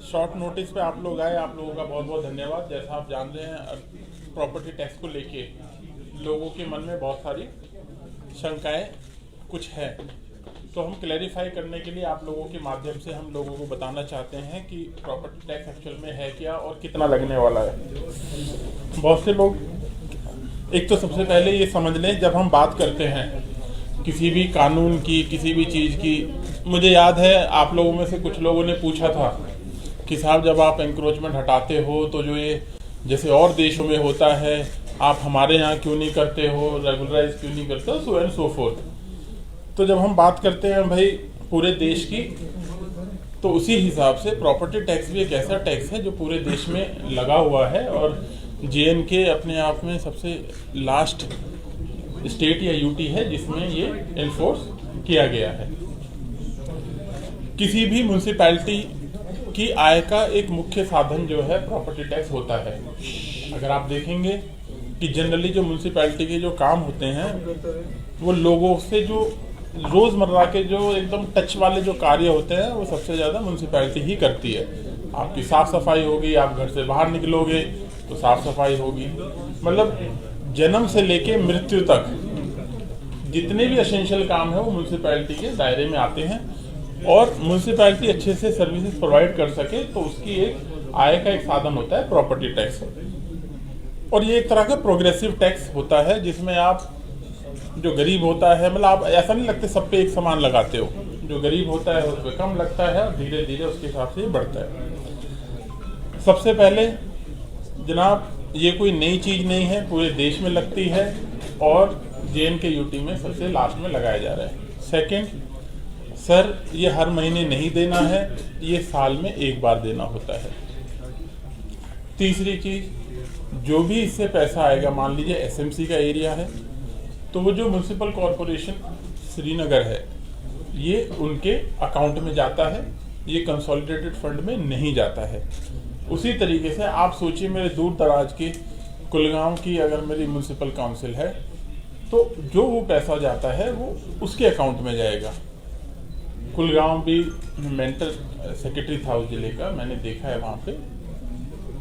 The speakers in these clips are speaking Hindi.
शॉर्ट नोटिस पे आप लोग आए, आप लोगों का बहुत बहुत धन्यवाद। जैसा आप जान रहे हैं, प्रॉपर्टी टैक्स को लेके लोगों के मन में बहुत सारी शंकाएं कुछ है, तो हम क्लैरिफाई करने के लिए आप लोगों के माध्यम से हम लोगों को बताना चाहते हैं कि प्रॉपर्टी टैक्स एक्चुअल में है क्या और कितना लगने वाला है। बहुत से लोग, एक तो सबसे पहले ये समझ लें, जब हम बात करते हैं किसी भी कानून की, किसी भी चीज़ की, मुझे याद है आप लोगों में से कुछ लोगों ने पूछा था कि साहब जब आप एंक्रोचमेंट हटाते हो तो जो ये जैसे और देशों में होता है आप हमारे यहाँ क्यों नहीं करते हो, रेगुलराइज क्यों नहीं करते हो, सो एंड सो फोर्थ। तो जब हम बात करते हैं भाई पूरे देश की, तो उसी हिसाब से प्रॉपर्टी टैक्स भी एक ऐसा टैक्स है जो पूरे देश में लगा हुआ है, और JNK अपने आप में सबसे लास्ट स्टेट या यूटी है जिसमें ये एनफोर्स किया गया है। किसी भी म्यूनसिपैलिटी की आय का एक मुख्य साधन जो है प्रॉपर्टी टैक्स होता है। अगर आप देखेंगे कि जनरली जो म्यूनसिपैलिटी के जो काम होते हैं वो लोगों से जो रोज़मर्रा के जो एकदम टच वाले जो कार्य होते हैं वो सबसे ज़्यादा म्यूनसिपैलिटी ही करती है। आपकी साफ़ सफाई होगी, आप घर से बाहर निकलोगे तो साफ़ सफाई होगी, मतलब जन्म से लेके मृत्यु तक जितने भी एसेंशियल काम है वो म्यूनसिपैलिटी के दायरे में आते हैं। और म्यूनसिपैलिटी अच्छे से सर्विसेज प्रोवाइड कर सके तो उसकी एक आय का एक साधन होता है प्रॉपर्टी टैक्स। और ये एक तरह का प्रोग्रेसिव टैक्स होता है जिसमें आप जो गरीब होता है, मतलब आप ऐसा नहीं लगते सब पे एक समान लगाते हो, जो गरीब होता है उस पर कम लगता है और धीरे धीरे उसके हिसाब से बढ़ता है। सबसे पहले जनाब ये कोई नई चीज़ नहीं है, पूरे देश में लगती है और JNK यूटी में सबसे लास्ट में लगाया जा रहा है। सेकंड, सर ये हर महीने नहीं देना है, ये साल में एक बार देना होता है। तीसरी चीज़, जो भी इससे पैसा आएगा, मान लीजिए SMC का एरिया है तो वो जो म्यूनसिपल कॉरपोरेशन श्रीनगर है ये उनके अकाउंट में जाता है, ये कंसोलिडेटेड फंड में नहीं जाता है। उसी तरीके से आप सोचिए मेरे दूर दराज की कुलगांव की अगर मेरी म्यूनसिपल काउंसिल है तो जो वो पैसा जाता है वो उसके अकाउंट में जाएगा। कुलगांव भी मेंटर सेक्रेटरी था उस जिले का, मैंने देखा है वहाँ पे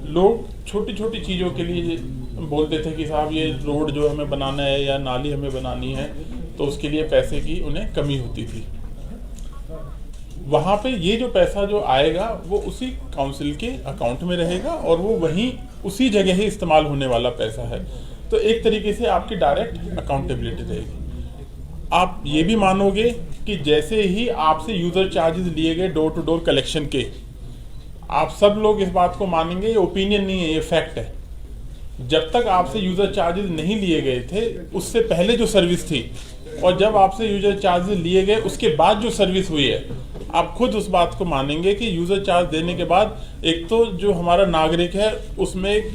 लोग छोटी छोटी चीज़ों के लिए बोलते थे कि साहब ये रोड जो हमें बनाना है या नाली हमें बनानी है तो उसके लिए पैसे की उन्हें कमी होती थी। वहाँ पे ये जो पैसा जो आएगा वो उसी काउंसिल के अकाउंट में रहेगा और वो वहीं उसी जगह ही इस्तेमाल होने वाला पैसा है। तो एक तरीके से आपकी डायरेक्ट अकाउंटेबिलिटी रहेगी। आप ये भी मानोगे कि जैसे ही आपसे यूज़र चार्जेस लिए गए डोर टू डोर कलेक्शन के, आप सब लोग इस बात को मानेंगे, ये ओपिनियन नहीं है, ये फैक्ट है। जब तक आपसे यूज़र चार्जेस नहीं लिए गए थे उससे पहले जो सर्विस थी और जब आपसे यूज़र चार्जेस लिए गए उसके बाद जो सर्विस हुई है, आप खुद उस बात को मानेंगे कि यूज़र चार्ज देने के बाद एक तो जो हमारा नागरिक है उसमें एक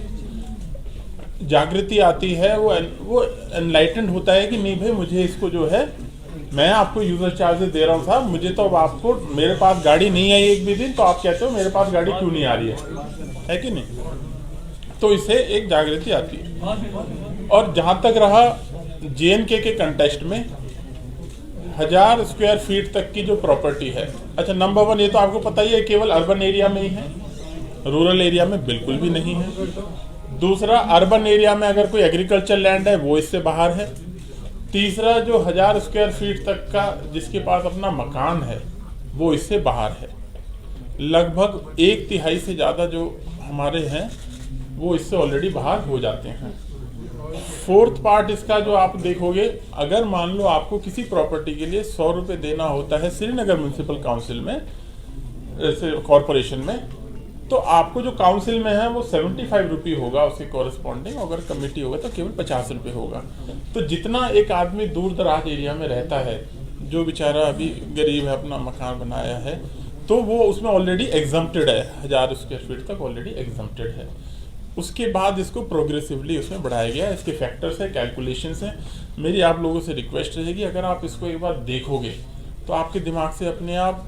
जागृति आती है, वो एनलाइटेंड होता है कि नहीं भाई मुझे इसको जो है, मैं आपको यूज़र चार्जेस दे रहा हूँ साहब, मुझे तो अब आपको, मेरे पास गाड़ी नहीं आई एक भी दिन तो आप कहते हो मेरे पास गाड़ी क्यों नहीं आ रही है कि नहीं। तो इससे एक जागृति आती है। और जहाँ तक रहा JNK के कंटेस्ट में 1000 स्क्वायर फीट तक की जो प्रॉपर्टी है, अच्छा नंबर 1 ये तो आपको पता ही है केवल अर्बन एरिया में ही है, रूरल एरिया में बिल्कुल भी नहीं है। दूसरा, अर्बन एरिया में अगर कोई एग्रीकल्चर लैंड है वो इससे बाहर है। तीसरा, जो 1000 स्क्वायर फीट तक का जिसके पास अपना मकान है वो इससे बाहर है। लगभग 1/3 से ज़्यादा जो हमारे हैं वो इससे ऑलरेडी बाहर हो जाते हैं। 4th पार्ट इसका जो आप देखोगे, अगर मान लो आपको किसी प्रॉपर्टी के लिए 100 रुपये देना होता है श्रीनगर म्यूनसिपल काउंसिल में, कॉरपोरेशन में, तो आपको जो काउंसिल में है वो 75 रुपये होगा उसके कॉरेस्पॉन्डिंग, अगर कमेटी होगा तो केवल 50 रुपये होगा। तो जितना एक आदमी दूर दराज एरिया में रहता है, जो बेचारा अभी गरीब है, अपना मकान बनाया है, तो वो उसमें ऑलरेडी एग्जम्प्टेड है, 1000 स्क्वायर फीट तक ऑलरेडी एग्जम्प्टेड है। उसके बाद इसको प्रोग्रेसिवली उसमें बढ़ाया गया है। इसके फैक्टर्स है, कैलकुलेशंस हैं। मेरी आप लोगों से रिक्वेस्ट रहेगी, अगर आप इसको एक बार देखोगे तो आपके दिमाग से अपने आप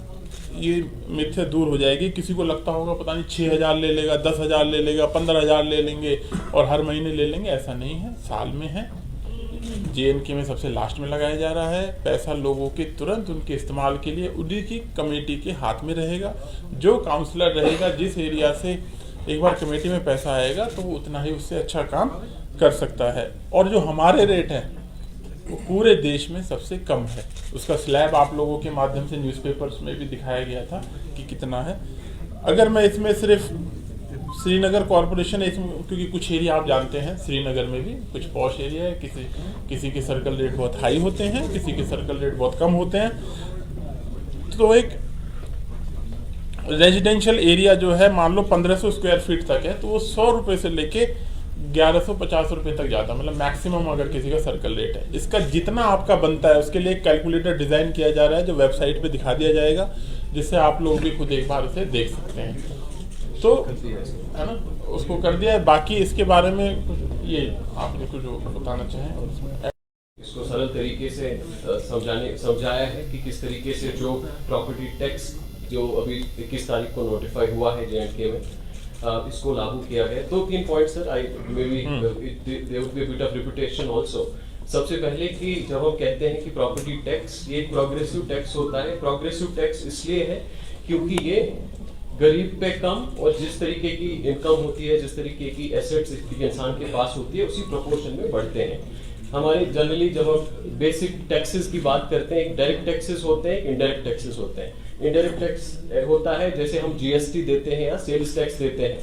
ये मिथ्या दूर हो जाएगी। किसी को लगता होगा पता नहीं 6000 ले लेगा, 10,000 ले लेगा, 15,000 ले लेंगे और हर महीने ले लेंगे, ऐसा नहीं है। साल में है JNK में सबसे लास्ट में लगाया जा रहा है। पैसा लोगों के तुरंत उनके इस्तेमाल के लिए उन्हीं की कमेटी के हाथ में रहेगा। जो काउंसलर रहेगा, जिस एरिया से एक बार कमेटी में पैसा आएगा तो वो उतना ही उससे अच्छा काम कर सकता है। और जो हमारे रेट है वो पूरे देश में सबसे कम है। उसका स्लैब आप लोगों के माध्यम से न्यूज़पेपर्स में भी दिखाया गया था कि कितना है। अगर मैं इसमें सिर्फ श्रीनगर कॉरपोरेशन है, इसमें क्योंकि कुछ एरिया आप जानते हैं श्रीनगर में भी कुछ पॉश एरिया है, किसी के सर्कल रेट बहुत हाई होते हैं, किसी के सर्कल रेट बहुत कम होते हैं। तो एक रेजिडेंशियल एरिया जो है मान लो 1500 स्क्वायर फीट तक है, तो वो 100 रुपये से लेके 1150 रुपये तक जाता है, मतलब मैक्सिमम अगर किसी का सर्कल रेट है। इसका जितना आपका बनता है उसके लिए एक कैलकुलेटर डिज़ाइन किया जा रहा है जो वेबसाइट पे दिखा दिया जाएगा, जिससे आप लोग भी खुद एक बार उसे देख सकते हैं। तो है ना, उसको कर दिया है। बाकी इसके बारे में ये आपने कुछ जो बताना चाहें? इसको सरल तरीके से समझाया है कि किस तरीके से जो प्रॉपर्टी टैक्स जो अभी 21 तारीख को नोटिफाई हुआ है JNK में, इसको लागू किया गया। तो 3 point sir, I may be there would be a bit of repetition also. सबसे पहले कि जब हम कहते हैं कि प्रॉपर्टी टैक्स ये एक प्रोग्रेसिव टैक्स होता है। प्रोग्रेसिव टैक्स इसलिए है क्योंकि ये गरीब पे कम और जिस तरीके की इनकम होती है, जिस तरीके की एसेट्स इंसान के पास होती है, उसी प्रोपोर्शन में बढ़ते हैं। हमारे जनरली जब हम बेसिक टैक्सेस की बात करते हैं, एक डायरेक्ट टैक्सेस होते हैं, इनडायरेक्ट टैक्सेस होते हैं। इनडायरेक्ट टैक्स होता है जैसे हम GST देते हैं या सेल्स टैक्स देते हैं।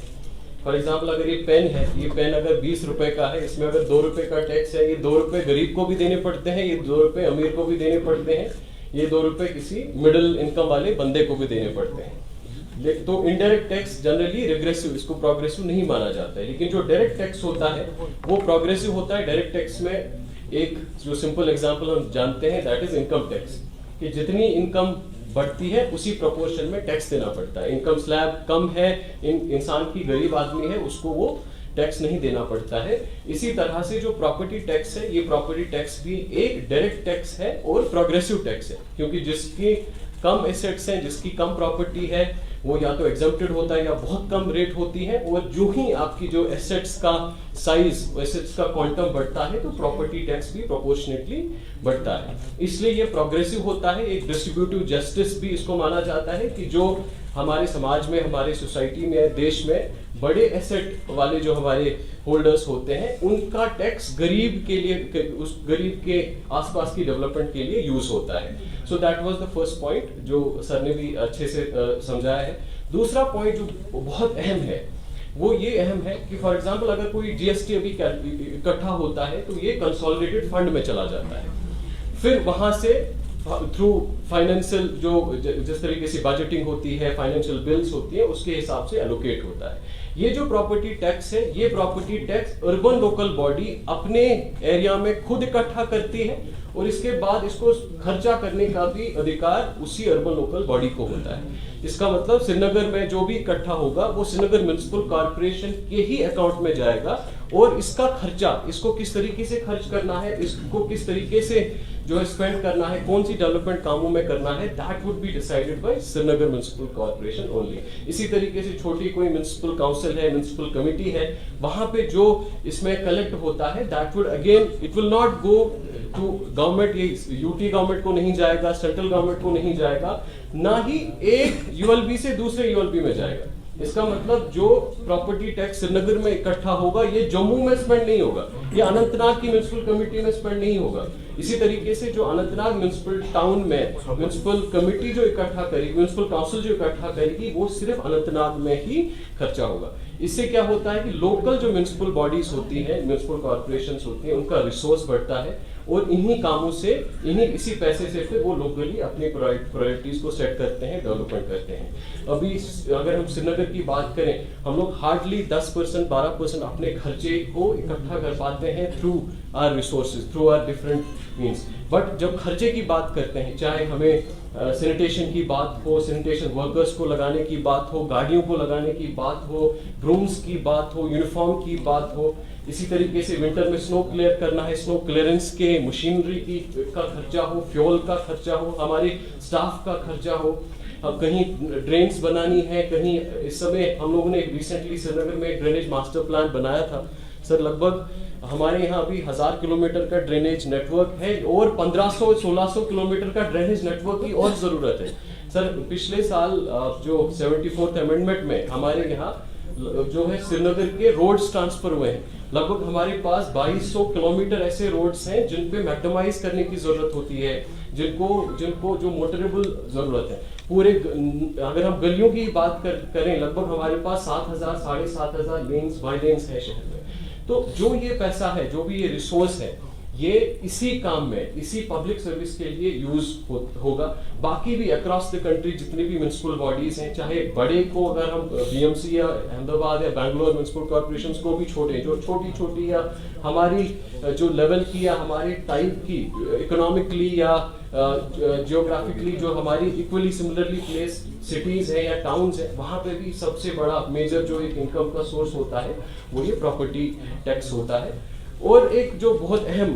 फॉर एग्जाम्पल, अगर ये पेन है, ये पेन अगर 20 रुपए का है, इसमें अगर 2 रुपए का टैक्स है, ये 2 रुपए गरीब को भी देने पड़ते हैं, ये 2 रुपए अमीर को भी देने पड़ते हैं, ये 2 रुपए किसी मिडिल इनकम वाले बंदे को भी देने पड़ते हैं। तो इनडायरेक्ट टैक्स जनरली रिग्रेसिव, इसको प्रोग्रेसिव नहीं माना जाता है। लेकिन जो डायरेक्ट टैक्स होता है वो प्रोग्रेसिव होता है। डायरेक्ट टैक्स में एक जो सिंपल एग्जांपल हम जानते हैं, दैट इज इनकम टैक्स, कि जितनी इनकम बढ़ती है उसी प्रोपोर्शन में टैक्स देना पड़ता है। इनकम स्लैब कम है, इंसान की गरीब आदमी है, उसको वो टैक्स नहीं देना पड़ता है। इसी तरह से जो प्रॉपर्टी टैक्स है, ये प्रॉपर्टी टैक्स भी एक डायरेक्ट टैक्स है और प्रोग्रेसिव टैक्स है, क्योंकि जिसकी कम एसेट्स हैं, जिसकी कम प्रॉपर्टी है, वो या तो एग्जम्प्टेड होता है या बहुत कम रेट होती है। और जो ही आपकी जो एसेट्स का साइज, एसेट्स का क्वांटम बढ़ता है, तो प्रॉपर्टी टैक्स भी प्रोपोर्शनेटली बढ़ता है। इसलिए ये प्रोग्रेसिव होता है। एक डिस्ट्रीब्यूटिव जस्टिस भी इसको माना जाता है कि जो हमारे समाज में, हमारे सोसाइटी में, देश में बड़े एसेट वाले जो हमारे होल्डर्स होते हैं, उनका टैक्स गरीब के लिए, उस गरीब के आसपास की डेवलपमेंट के लिए यूज होता है। So that was the first point जो सर ने भी अच्छे से समझाया है। दूसरा पॉइंट जो बहुत अहम है, वो ये अहम है कि फॉर एग्जांपल अगर कोई GST अभी इकट्ठा होता है तो ये कंसोलिडेटेड फंड में चला जाता है, फिर वहां से थ्रू फाइनेंशियल जो जिस तरीके से बजटिंग होती है, फाइनेंशियल बिल्स होती है, उसके हिसाब से एलोकेट होता है। ये जो प्रॉपर्टी टैक्स है, ये property tax urban local body अपने एरिया में खुद इकट्ठा करती है और इसके बाद इसको खर्चा करने का भी अधिकार उसी अर्बन लोकल बॉडी को होता है। इसका मतलब श्रीनगर में जो भी इकट्ठा होगा वो श्रीनगर म्युनिसिपल कॉर्पोरेशन के ही अकाउंट में जाएगा और इसका खर्चा, इसको किस तरीके से खर्च करना है, इसको किस तरीके से जो है स्पेंड करना है, कौन सी डेवलपमेंट कामों में करना है, that would be decided by Srinagar municipal corporation only. इसी तरीके से छोटी कोई म्युनिसिपल काउंसिल है, म्युनिसिपल कमिटी है, वहां पे जो इसमें कलेक्ट होता है, that would again, it will not go to government, ये यूटी गवर्नमेंट को नहीं जाएगा, सेंट्रल गवर्नमेंट को नहीं जाएगा, ना ही एक ULB से दूसरे ULB में जाएगा। इसका मतलब जो प्रॉपर्टी टैक्स श्रीनगर में इकट्ठा होगा, ये जम्मू में स्पेंड नहीं होगा, ये अनंतनाग की म्युनिसिपल कमेटी में स्पेंड नहीं होगा। इसी तरीके से जो अनंतनाग म्युनिसिपल टाउन में म्युनिसिपल कमेटी जो इकट्ठा करेगी, म्युनिसिपल काउंसिल जो इकट्ठा करेगी, वो सिर्फ अनंतनाग में ही खर्चा होगा। इससे क्या होता है कि लोकल जो म्युनिसिपल बॉडीज होती हैं, म्युनिसिपल कॉर्पोरेशंस होती हैं, उनका रिसोर्स बढ़ता है और इन्हीं कामों से, इसी पैसे से फिर वो लोकली अपनी प्रायोरिटीज को सेट करते हैं, डेवलपमेंट करते हैं। अभी अगर हम श्रीनगर की बात करें, हम लोग हार्डली 10% 12% अपने खर्चे को इकट्ठा कर पाते हैं through our resources, through our different means. But जब खर्चे की बात करते हैं, चाहे हमें सैनिटेशन की बात हो, सैनिटेशन वर्कर्स को लगाने की बात हो, गाड़ियों को लगाने की बात हो, ब्रूम्स की बात हो, यूनिफॉर्म की बात हो, इसी तरीके से विंटर में स्नो क्लियर करना है, स्नो क्लियरेंस के मशीनरी की का खर्चा हो, फ्यूल का खर्चा हो, हमारे स्टाफ का खर्चा हो, कहीं ड्रेन्स बनानी है, कहीं इस समय हम लोगों ने रिसेंटली श्रीनगर में ड्रेनेज मास्टर प्लान बनाया था, सर लगभग हमारे यहाँ अभी 1000 किलोमीटर का ड्रेनेज नेटवर्क है और 1500-1600 किलोमीटर का ड्रेनेज नेटवर्क की और जरूरत है। सर पिछले साल जो 74th अमेंडमेंट में हमारे यहाँ जो है श्रीनगर के रोड्स ट्रांसफर हुए हैं। लगभग हमारे पास 2200 किलोमीटर ऐसे रोड्स हैं जिन पे मैक्सिमाइज करने की जरूरत होती है, जिनको जो मोटरेबल जरूरत है। पूरे अगर हम गलियों की बात करें, लगभग हमारे पास 7000 7500 लेन्स बाई लेन्स है शहर में। तो जो ये पैसा है, जो भी ये रिसोर्स है, ये इसी काम में, इसी पब्लिक सर्विस के लिए यूज होगा। बाकी भी अक्रॉस द कंट्री जितनी भी म्युनिसिपल बॉडीज हैं, चाहे बड़े को अगर हम बीएमसी या अहमदाबाद या बैंगलोर म्युनिसिपल कॉर्पोरेशंस को भी छोड़े, जो छोटी छोटी या हमारी जो लेवल की या हमारे टाइप की इकोनॉमिकली या जियोग्राफिकली जो हमारी इक्वली सिमिलरली प्लेस सिटीज है या टाउन्स है, वहां पे भी सबसे बड़ा मेजर जो एक इनकम का सोर्स होता है वो ये प्रॉपर्टी टैक्स होता है। और एक जो बहुत अहम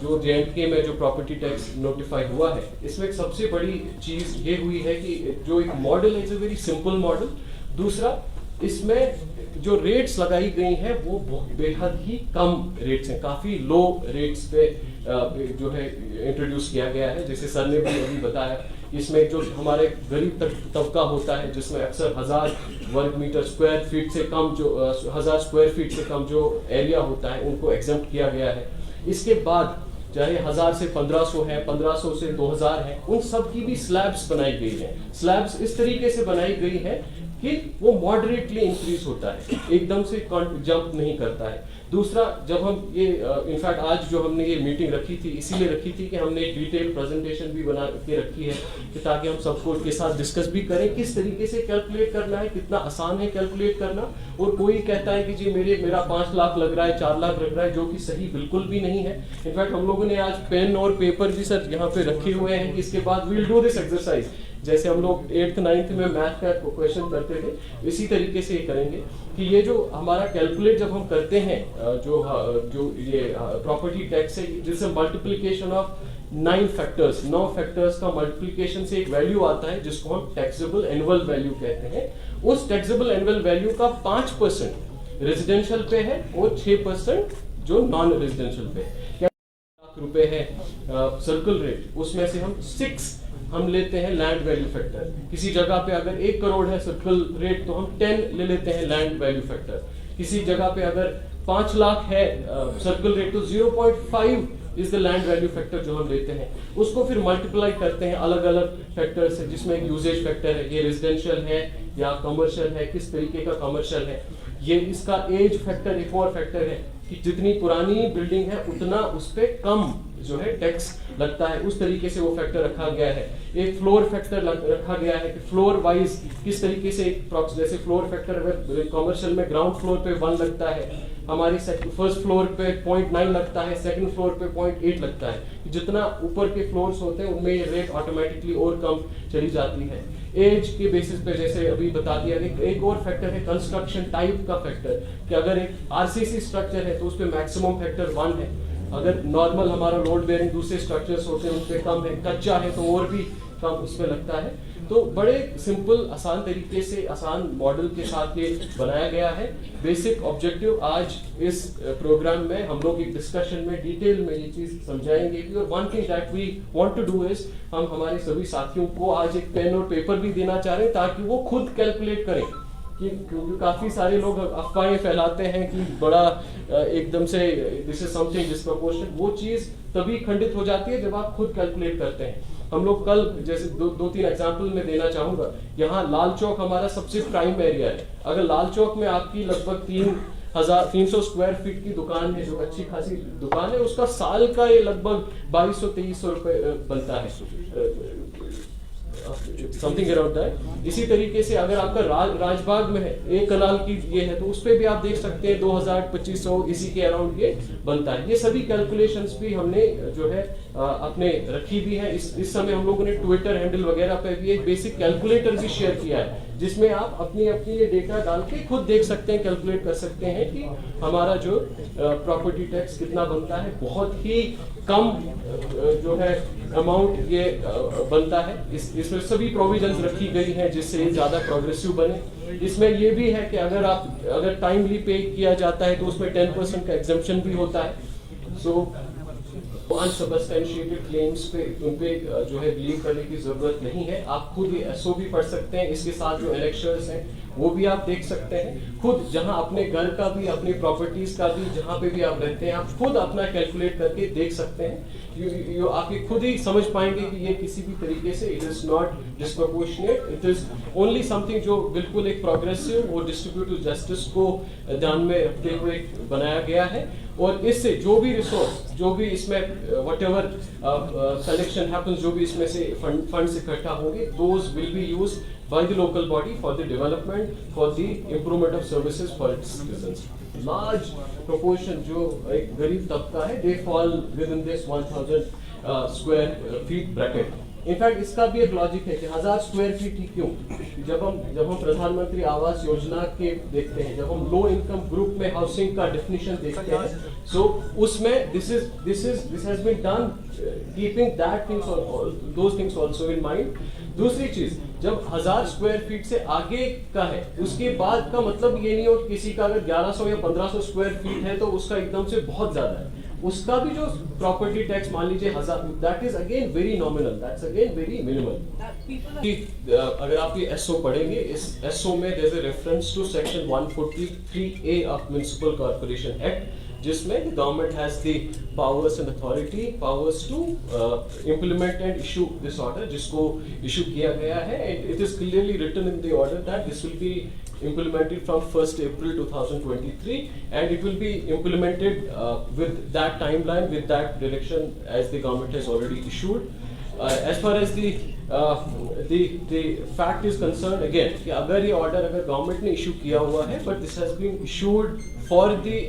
जो J&K में जो प्रॉपर्टी टैक्स नोटिफाई हुआ है, इसमें एक सबसे बड़ी चीज ये हुई है कि जो एक मॉडल है, it's a very simple model. दूसरा, इसमें जो रेट्स लगाई गई हैं वो बेहद ही कम रेट्स हैं, काफी लो रेट्स पे जो है इंट्रोड्यूस किया गया है। जैसे सर ने भी अभी बताया, इसमें जो हमारे गरीब तबका होता है, जिसमें अक्सर 1000 वर्ग मीटर स्क्वायर फीट से कम, जो 1000 स्क्वायर फीट से कम जो एरिया होता है, उनको एग्जम्प्ट किया गया है। इसके बाद चाहे 1000 से 1500 है, 1500 से 2000 है, उन सब की भी स्लैब्स बनाई गई है। स्लैब्स इस तरीके से बनाई गई है कि वो मॉडरेटली इंक्रीज होता है, एकदम से जंप नहीं करता है। दूसरा, जब हम ये इनफैक्ट आज जो हमने ये मीटिंग रखी थी, इसीलिए रखी थी कि हमने एक डिटेल प्रेजेंटेशन भी बना के रखी है कि ताकि हम सबको के साथ डिस्कस भी करें किस तरीके से कैलकुलेट करना है, कितना आसान है कैलकुलेट करना। और कोई कहता है कि जी मेरा 5 लाख लग रहा है, 4 लाख लग रहा है, जो कि सही बिल्कुल भी नहीं है। इनफैक्ट हम लोगों ने आज पेन और पेपर भी सर यहाँ पे रखे हुए हैं कि इसके बाद वील डू दिस एक्सरसाइज। जैसे हम लोग 8th 9th में मैथ का क्वेश्चन करते थे, इसी तरीके से ये करेंगे कि ये जो हमारा कैलकुलेट जब हम करते हैं, जो ये प्रॉपर्टी टैक्स है, जिससे मल्टीप्लिकेशन ऑफ 9 फैक्टर्स, 9 फैक्टर्स का मल्टीप्लिकेशन से एक वैल्यू आता है जिसको हम टैक्सेबल एनुअल वैल्यू कहते हैं। उस टैक्सेबल एनुअल वैल्यू का 5% रेजिडेंशियल पे है और 6% जो नॉन रेजिडेंशियल पे है। लाख रुपए है सर्कल रेट, उसमें से हम 6 हम लेते हैं लैंड वैल्यू फैक्टर। किसी जगह पे अगर 1 करोड़ है सर्कल रेट, तो हम 10 ले लेते हैं लैंड वैल्यू फैक्टर। किसी जगह पे अगर 5 लाख है सर्कल रेट, तो 0.5 is the land value factor जो हम लेते हैं। उसको फिर मल्टीप्लाई करते हैं अलग अलग फैक्टर से, जिसमें एक यूजेज फैक्टर है, ये रेजिडेंशियल है या कमर्शियल है, किस तरीके का कमर्शियल है। ये इसका एज फैक्टर एक और फैक्टर है कि जितनी पुरानी बिल्डिंग है उतना उस पर कम जो है टैक्स लगता है। उस तरीके से वो फैक्टर रखा गया है। एक फ्लोर फैक्टर रखा गया है कि फ्लोर वाइज किस तरीके से, जैसे फ्लोर फैक्टर अगर कमर्शियल में ग्राउंड फ्लोर पे 1 लगता है, हमारी फर्स्ट फ्लोर पे 0.9 लगता है, सेकंड फ्लोर पे 0.8 लगता है। जितना ऊपर के फ्लोर्स होते हैं उनमें ये रेट ऑटोमेटिकली और कम चली जाती है। एज के बेसिस पे जैसे अभी बता दिया, एक और फैक्टर है कंस्ट्रक्शन टाइप का फैक्टर, कि अगर एक आरसीसी स्ट्रक्चर है तो उस पर मैक्सिमम फैक्टर 1 है। अगर नॉर्मल हमारा लोड बेयरिंग दूसरे स्ट्रक्चर्स होते हैं उन पे कम है, कच्चा है तो और भी कम उस पे लगता है। तो बड़े सिंपल आसान तरीके से, आसान मॉडल के साथ ये बनाया गया है। बेसिक ऑब्जेक्टिव आज इस प्रोग्राम में हम लोग एक डिस्कशन में डिटेल में ये चीज समझाएंगे भी। और one thing that we want to do is, हम हमारे सभी साथियों को आज एक पेन और पेपर भी देना चाह रहे हैं ताकि वो खुद कैलकुलेट करें। क्योंकि काफी सारे लोग अफवाहें फैलाते हैं कि बड़ा एकदम से दिस इज समथिंग डिस्प्रपोर्शनेट, वो चीज तभी खंडित हो जाती है जब आप खुद कैलकुलेट करते हैं। हम लोग कल जैसे 2-3 एग्जांपल में देना चाहूंगा। यहाँ लाल चौक हमारा सबसे प्राइम एरिया है। अगर लाल चौक में आपकी लगभग 300 स्क्वायर फीट की दुकान है, जो अच्छी खासी दुकान है, उसका साल का ये लगभग 2200-2300 रुपए बनता है, समथिंग अराउंड दैट। इसी तरीके से अगर आपका राजबाग में है, 1 कनाल की ये है, तो उस पे भी आप देख सकते हैं 2000-2500 इसी के अराउंड ये बनता है। ये सभी कैलकुलेशंस भी हमने जो है आपने रखी भी है। इस समय हम लोगों ने ट्विटर हैंडल वगैरह पे भी एक बेसिक कैलकुलेटर भी शेयर किया है, जिसमें आप अपनी ये डेटा डाल के खुद देख सकते हैं, कैलकुलेट कर सकते हैं कि हमारा जो प्रॉपर्टी टैक्स कितना बनता है। बहुत ही कम जो है अमाउंट ये बनता है। इसमें सभी प्रोविजंस रखी गई हैं जिससे ये ज़्यादा प्रोग्रेसिव बने। इसमें ये भी है कि अगर टाइमली पे किया जाता है तो उसमें 10% का एग्जम्पशन भी होता है। सो अनसबस्टेंशिएटेड क्लेम्स पे उन पे जो है बिलीव करने की जरूरत नहीं है। आप खुद एसओ भी पढ़ सकते हैं, इसके साथ जो एनेक्चर्स हैं वो भी आप देख सकते हैं। खुद जहां अपने घर का भी, अपनी प्रॉपर्टीज का भी, जहां पे भी आप रहते हैं, आप खुद अपना कैलकुलेट करके देख सकते हैं। आप ये खुद ही समझ पाएंगे कि ये किसी भी तरीके से it is not disproportionate, it is only something जो बिल्कुल एक प्रोग्रेसिव और डिस्ट्रीब्यूटिव जस्टिस को ध्यान में रखते हुए बनाया गया है। और इससे जो भी रिसोर्स, जो भी इसमें व्हाटएवर कलेक्शन हैपेंस, जो भी इसमें से फंड्स इकट्ठा होंगे, those will be used by the local body for the development, for the improvement of services for its citizens. Large proportion जो एक गरीब तबका है, they fall within this 1000 square feet bracket. In fact इसका भी एक लॉजिक है कि 1000 स्क्वायर फीट ही क्यों? जब हम प्रधानमंत्री आवास योजना के देखते हैं, जब हम लो इनकम ग्रुप में हाउसिंग का डेफिनेशन देखते हैं, सो उसमें this has been done keeping that things और those things also in mind. दूसरी चीज, जब 1000 स्क्वायर फीट से आगे का है, उसके बाद का मतलब ये नहीं हो कि किसी का अगर 1100 या 1500 स्क्वायर फीट है तो उसका एकदम से बहुत ज्यादा है। उसका भी जो प्रॉपर्टी टैक्स मान लीजिए 1000, that is again very nominal, that's again very minimal. अगर आप ये एसओ पढ़ेंगे, इस एसओ में there is a reference to section 143A of municipal corporation act, जिसमें the government has the powers and authority powers to implement and issue this order, जिसको issue किया गया है। And it is clearly written in the order that this will be implemented from 1st April 2023, and it will be implemented with that timeline, with that direction as the government has already issued. As far as the fact is concerned, again, कि अगर ये order अगर government ने issue किया हुआ है, but this has been issued for the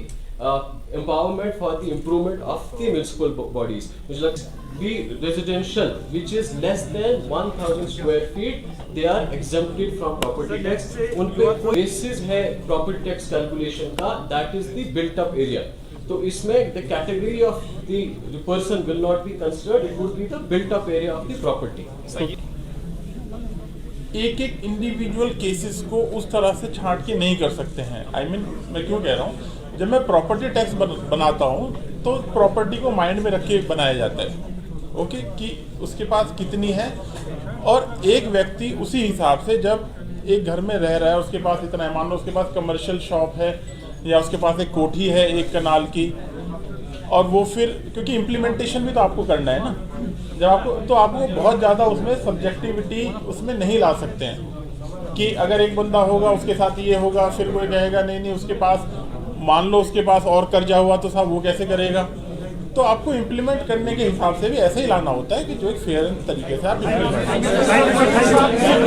empowerment, for the improvement of the municipal bodies, which like the residential which is less than 1000 square feet, they are exempted from property tax. उन पे कोई basis है property tax calculation का, that is the built up area. तो इसमें the category of the person will not be considered, it would be the built up area of the property. एक इंडिविजुअल केसेस को उस तरह से छांट के नहीं कर सकते हैं। मैं क्यों कह रहा हूँ, जब मैं प्रॉपर्टी टैक्स बनाता हूँ तो प्रॉपर्टी को माइंड में रख के बनाया जाता है, ओके, कि उसके पास कितनी है, और एक व्यक्ति उसी हिसाब से जब एक घर में रह रहा है, उसके पास इतना है, मान लो उसके पास कमर्शियल शॉप है या उसके पास एक कोठी है 1 कनाल की, और वो फिर क्योंकि इम्प्लीमेंटेशन भी तो आपको करना है ना, जब आपको बहुत ज़्यादा उसमें सब्जेक्टिविटी उसमें नहीं ला सकते हैं कि अगर एक बंदा होगा उसके साथ ये होगा, फिर कोई कहेगा नहीं उसके पास, मान लो उसके पास और कर्जा हुआ तो साहब वो कैसे करेगा। तो आपको इम्प्लीमेंट करने के हिसाब से भी ऐसे ही लाना होता है कि जो एक फेयर तरीके से आप इम्प्लीमेंट